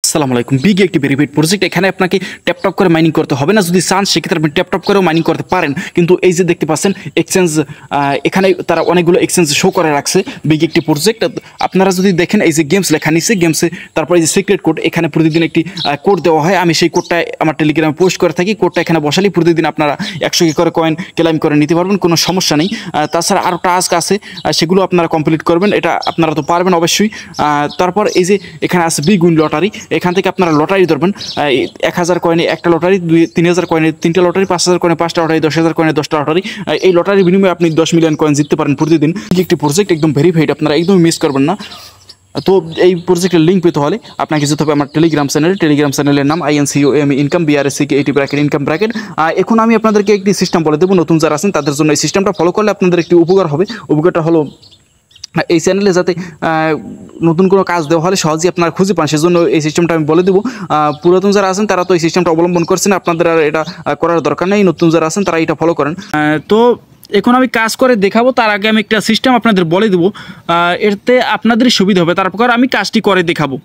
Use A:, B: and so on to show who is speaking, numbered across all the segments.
A: আসসালামু আলাইকুম। বিগ একটি ভেরিফাইড প্রজেক্ট। এখানে আপনাকে ট্যাপ করে মাইনিং করতে হবে না, যদি চান সেক্ষেত্রে আপনি ট্যাপ করেও মাইনিং করতে পারেন। কিন্তু এই যে দেখতে পাচ্ছেন এক্সচেঞ্জ, এখানে তারা অনেকগুলো এক্সচেঞ্জ শো করে রাখছে। বিগ একটি প্রজেক্ট। আপনারা যদি দেখেন এই যে গেমস লেখা নিচ্ছে, গেমসে তারপরে এই যে সিক্রেট কোড, এখানে প্রতিদিন একটি কোড দেওয়া হয়। আমি সেই কোডটা আমার টেলিগ্রামে পোস্ট করে থাকি। কোডটা এখানে বসালেই প্রতিদিন আপনারা 100 করে কয়েন ক্লেম করে নিতে পারবেন, কোনো সমস্যা নেই। তাছাড়া আরও টাস্ক আছে, সেগুলো আপনারা কমপ্লিট করবেন। এটা আপনারা তো পারবেন অবশ্যই। তারপর এই যে এখানে আছে বিগ উইন লটারি। এখান থেকে আপনারা লটারি ধরবেন। 1000 কয়েনে একটা লটারি, 3000 কয়েনে 3টা লটারি, 5000 কয়েনে 5টা লটারি, 10,000 কয়েনে 10টা লটারি। এই লটারির বিনিময়ে আপনি 10 মিলিয়ন কয়েন জিততে পারেন প্রতিদিন। একটি প্রজেক্ট একদম ভেরিফাইড, আপনারা একদম মিস করবেন না। তো এই প্রজেক্টের লিঙ্ক পেতে হলে আপনাকে যেতে হবে আমার টেলিগ্রাম চ্যানেলের নাম INCOM income BRSC80 bracket income bracket. এখন আমি আপনাদেরকে একটি সিস্টেম বলে দেবো, নতুন যারা আছেন তাদের জন্য এই সিস্টেমটা ফলো করলে আপনাদের একটি উপকার হবে। উপকারটা হলো এই চ্যানেলে যাতে নতুন কোনো কাজ দেওয়া হলে সহজেই আপনারা খুঁজে পান, সেজন্য এই সিস্টেমটা আমি বলে দেবো। পুরাতন যারা আছেন তারা তো এই সিস্টেমটা অবলম্বন করছেন, আপনাদের আর এটা করার দরকার নেই। নতুন যারা আছেন তারা এটা ফলো করেন। তো এখন আমি কাজ করে দেখাবো, তার আগে আমি একটা সিস্টেম আপনাদের বলে দেবো, এতে আপনাদেরই সুবিধা হবে। তারপর আমি কাজটি করে দেখাবো।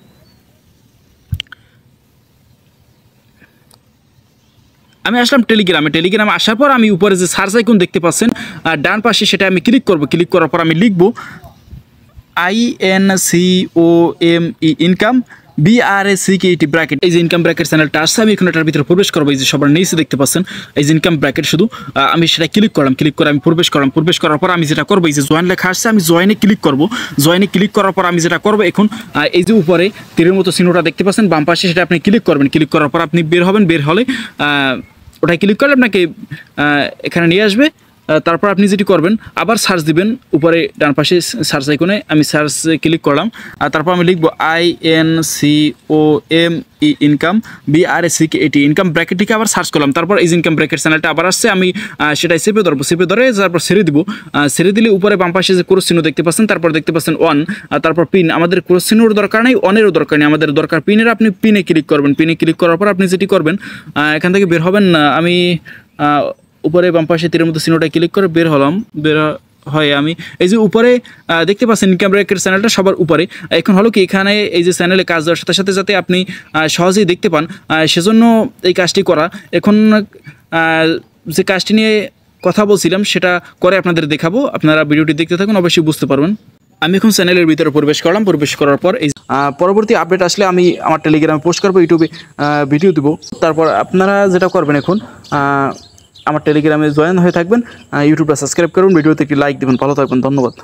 A: আমি আসলাম টেলিগ্রামে আসার পর আমি উপরে যে সার্চ আইকন দেখতে পাচ্ছেন ডান পাশে, সেটা আমি ক্লিক করব। ক্লিক করার পর আমি লিখব INCOME ইনকাম BRSC80 ব্র্যাকেট। এই যে ইনকাম ব্র্যাকেট চ্যানেলটা আসছে, আমি এখন এটার ভিতরে প্রবেশ করবো। এই যে সবার নিচে দেখতে পাচ্ছেন এই যে ইনকাম ব্র্যাকেট, শুধু আমি সেটা ক্লিক করে আমি প্রবেশ করার পর আমি যেটা করবো, এই যে জয়েন লেখা আসছে, আমি জয়েনে ক্লিক করব। জয়েনে ক্লিক করার পর আমি যেটা করবো, এখন এই যে উপরে তীরের মতো চিহ্নটা দেখতে পাচ্ছেন বাম পাশে, সেটা আপনি ক্লিক করবেন। ক্লিক করার পর আপনি বের হবেন। বের হলে ওটাই ক্লিক করলে আপনাকে এখানে নিয়ে আসবে। তারপর আপনি যেটি করবেন, আবার সার্চ দিবেন উপরে ডান পাশে সার্চ আইকনে, আমি সার্চ ক্লিক করলাম। আর তারপর আমি লিখবো INCOME ইনকাম BRSC80 ইনকাম ব্র্যাকেটটিকে আবার সার্চ করলাম। তারপর এই ইনকাম ব্র্যাকেট চ্যানেলটা আবার আসছে, আমি সেটাই চেপে ধরবো। চেপে ধরে তারপর ছেড়ে দিব। ছেড়ে দিলে উপরে বাম পাশে যে ক্রস চিহ্ন দেখতে পাচ্ছেন, তারপর দেখতে পাচ্ছেন অন, তারপর পিন। আমাদের ক্রস চিহ্নর দরকার নেই, অনেরও দরকার নেই, আমাদের দরকার পিনের। আপনি পিনে ক্লিক করবেন। পিনে ক্লিক করার পর আপনি যেটি করবেন, এখান থেকে বের হবেন। আমি উপরে বাম পাশে তীরের মতো চিহ্নটা ক্লিক করে বের হলাম। বের হয় আমি এই যে উপরে দেখতে পাচ্ছেন ইনকাম ব্র্যাকেট চ্যানেলটা সবার উপরে। এখন হলো কি, এখানে এই যে চ্যানেলে কাজ দেওয়ার সাথে সাথে যাতে আপনি সহজেই দেখতে পান, সেজন্য এই কাজটি করা। এখন যে কাজটি নিয়ে কথা বলছিলাম সেটা করে আপনাদের দেখাবো। আপনারা ভিডিওটি দেখতে থাকুন, অবশ্যই বুঝতে পারবেন। আমি এখন চ্যানেলের ভিতরে প্রবেশ করলাম। প্রবেশ করার পর এই পরবর্তী আপডেট আসলে আমি আমার টেলিগ্রামে পোস্ট করবো, ইউটিউবে ভিডিও দেবো। তারপর আপনারা যেটা করবেন, এখন আমার টেলিগ্রামে জয়েন হয়ে থাকবেন, ইউটিউবটা সাবস্ক্রাইব করুন, ভিডিওতে একটি লাইক দেবেন। ভালো থাকবেন, ধন্যবাদ।